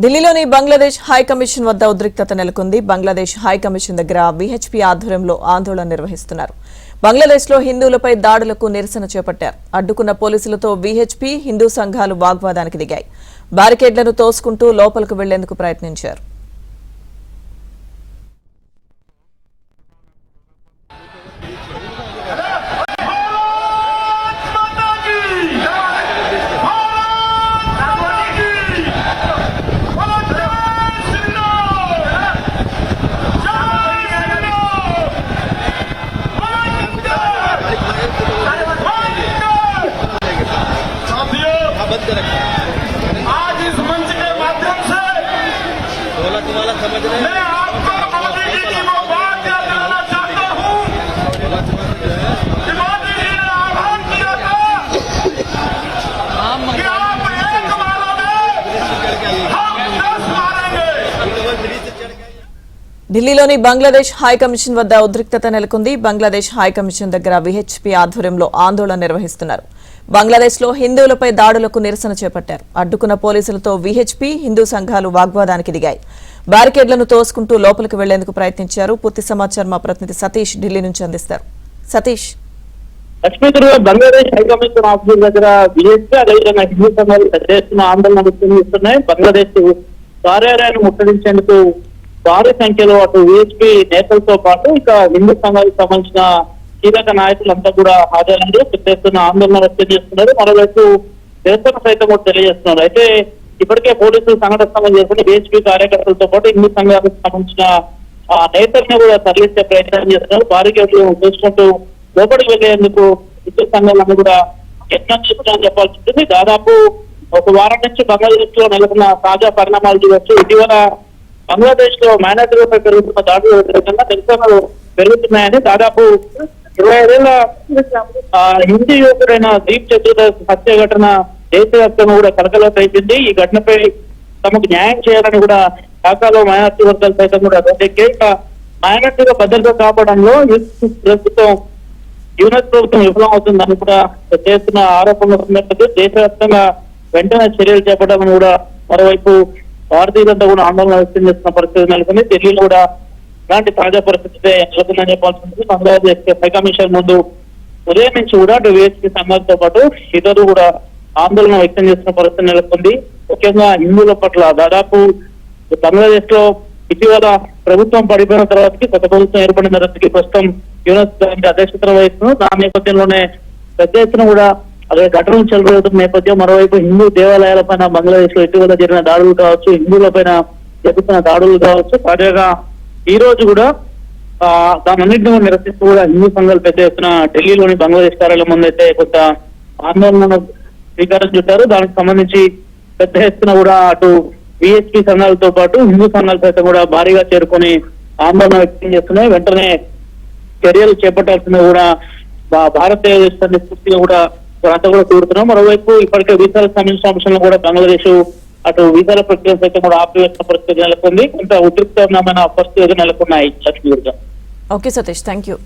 ఢిల్లీలోని Bangladesh high commission వద్ద ఉద్రిక్తత నెలకొంది. బంగ్లాదేశ్ హై కమిషన్ దగ్గర విహెచ్పీ ఆధ్వర్యంలో ఆందోళన నిర్వహిస్తున్నారు. బంగ్లాదేశ్లో హిందువులపై దాడులకు నిరసన చేపట్టారు. అడ్డుకున్న పోలీసులతో విహెచ్పీ, హిందూ సంఘాలు వాగ్వాదానికి దిగాయి. బారికేడ్లను తోసుకుంటూ లోపలకు వెళ్లేందుకు ప్రయత్నించారు. आज इस मंच के माध्यम से मैं आपको मोदी जी की वो बात याद दिलाना चाहता हूँ कि मोदी जी ने आह्वान किया था कि आप एक मारोगे, हम 10 मारेंगे। ఢిల్లీలోని బంగ్లాదేశ్ హై కమిషన్ వద్ద ఉద్రిక్తత నెలకొంది. బంగ్లాదేశ్ హై కమిషన్ దగ్గర విహెచ్పీ ఆధ్వర్యంలో ఆందోళన నిర్వహిస్తున్నారు. బంగ్లాదేశ్లో హిందువులపై దాడులకు నిరసన చేపట్టారు. అడ్డుకున్న పోలీసులతో విహెచ్పీ, హిందూ సంఘాలు వాగ్వాదానికి దిగాయి. బారికేడ్లను తోసుకుంటూ లోపలికి వెళ్లేందుకు ప్రయత్నించారు. పూర్తి సమాచారం మా ప్రతినిధి సతీష్ ఢిల్లీ నుంచి అందిస్తారు. సతీష్, బంగ్లాదేశ్ హైకమిషన్ ఆఫీస్ దగ్గర విహెచ్పీ అదేవిధంగా హిందూ సంఘాలు చేస్తున్న ఆందోళన నిర్వహిస్తున్నాయి. బంగ్లాదేశ్ కార్యాలయాన్ని ముట్టడించేందుకు భారీ సంఖ్యలో అటు విహెచ్పీ నేతలతో పాటు ఇక హిందూ సంఘాలకు సంబంధించిన కీలక నాయకులంతా కూడా హాజరైంది. పెద్ద ఆందోళన వ్యక్తం చేస్తున్నారు. మరోవైపు నిరసన సైతం కూడా తెలియజేస్తున్నారు. అయితే ఇప్పటికే పోలీసులు సంఘటన స్థలం చేస్తున్న విహెచ్పీ కార్యకర్తలతో పాటు హిందూ సంఘాలకు సంబంధించిన నేతల్ని కూడా తరలించే ప్రయత్నం చేస్తున్నారు. భారీగా చూసుకుంటూ లోపలికి వెళ్లేందుకు హిందూ సంఘాలను కూడా యత్నం చేస్తున్నారని చెప్పాల్సి ఉంటుంది. దాదాపు ఒక వారం నుంచి బంగ్లాదేశ్ లో నెలకొన్న తాజా పరిణామాలు చూడవచ్చు. ఇటీవల బంగ్లాదేశ్ లో మైనారిటీలపై పెరుగుతున్న దాడుల వ్యతిరేకంగా నిరసనలు పెరుగుతున్నాయని దాదాపు 25 ఏళ్ల హిందీ యువకుడైన దీప్ చతుర్దశి హత్య ఘటన దేశవ్యాప్తంగా కూడా కలకలం రైతుంది. ఈ ఘటనపై తమకు న్యాయం చేయాలని కూడా ఢాకాలో మైనారిటీ వర్గాలు సైతం కూడా మైనారిటీల భద్రత కాపాడంలో యూనిట్ ప్రభుత్వం విఫలం అవుతుందని కూడా చేస్తున్న ఆరోపణల నేపథ్యంలో దేశవ్యాప్తంగా వెంటనే చర్యలు చేపట్టాలని కూడా మరోవైపు భారతీయులంతా కూడా ఆందోళన వ్యక్తం చేస్తున్న పరిస్థితి నెలకొంది. ఢిల్లీలో కూడా ఇలాంటి తాజా పరిస్థితి నెలకొందని చెప్పాల్సి ఉంటుంది. బంగ్లాదేశ్ హై కమిషన్ ముందు ఉదయం నుంచి కూడా విహెచ్పీ సంఘాలతో పాటు ఇతరులు కూడా ఆందోళన వ్యక్తం చేస్తున్న పరిస్థితి నెలకొంది. ముఖ్యంగా హిందువుల పట్ల దాదాపు బంగ్లాదేశ్ లో ఇటీవల ప్రభుత్వం పడిపోయిన తర్వాతకి కొత్త ప్రభుత్వం ఏర్పడిన తర్వాతకి ప్రస్తుతం యూనస్ దానికి అధ్యక్షత వహిస్తున్నారు. దాని నేపథ్యంలోనే పెద్ద ఎత్తున కూడా అక్కడ ఘటనలు చెలరేగుతున్న నేపథ్యం. మరోవైపు హిందూ దేవాలయాల పైన బంగ్లాదేశ్ లో ఇటీవల జరిగిన దాడులు కావచ్చు, హిందువుల పైన జరుగుతున్న దాడులు కావచ్చు, తాజాగా ఈ రోజు కూడా దానన్నింటినీ నిరసిస్తూ కూడా హిందూ సంఘాలు పెద్ద ఎత్తున ఢిల్లీలోని బంగ్లాదేశ్ కార్యాలయం ముందు అయితే కొంత ఆందోళన శ్రీకారం చుట్టారు. దానికి సంబంధించి పెద్ద ఎత్తున కూడా అటు విహెచ్పీ సంఘాలతో పాటు హిందూ సంఘాలు సైతం కూడా భారీగా చేరుకొని ఆందోళన వ్యక్తం చేస్తున్నాయి. వెంటనే చర్యలు చేపట్టాల్సింది కూడా భారతీయ దేశాన్ని పూర్తిగా కూడా అంతా కూడా చూడుతున్నాం. మరోవైపు ఇప్పటికే వీసాలకు సంబంధించిన అంశంలో కూడా బంగ్లాదేశ్ అటు వీసాల ప్రక్రియ సైతం కూడా ఆపివేసిన పరిస్థితి నెలకొంది. కొంత ఉద్రిక్తమైన పరిస్థితులు నెలకొన్నాయి. Lakshmi. Okay Satish, thank you.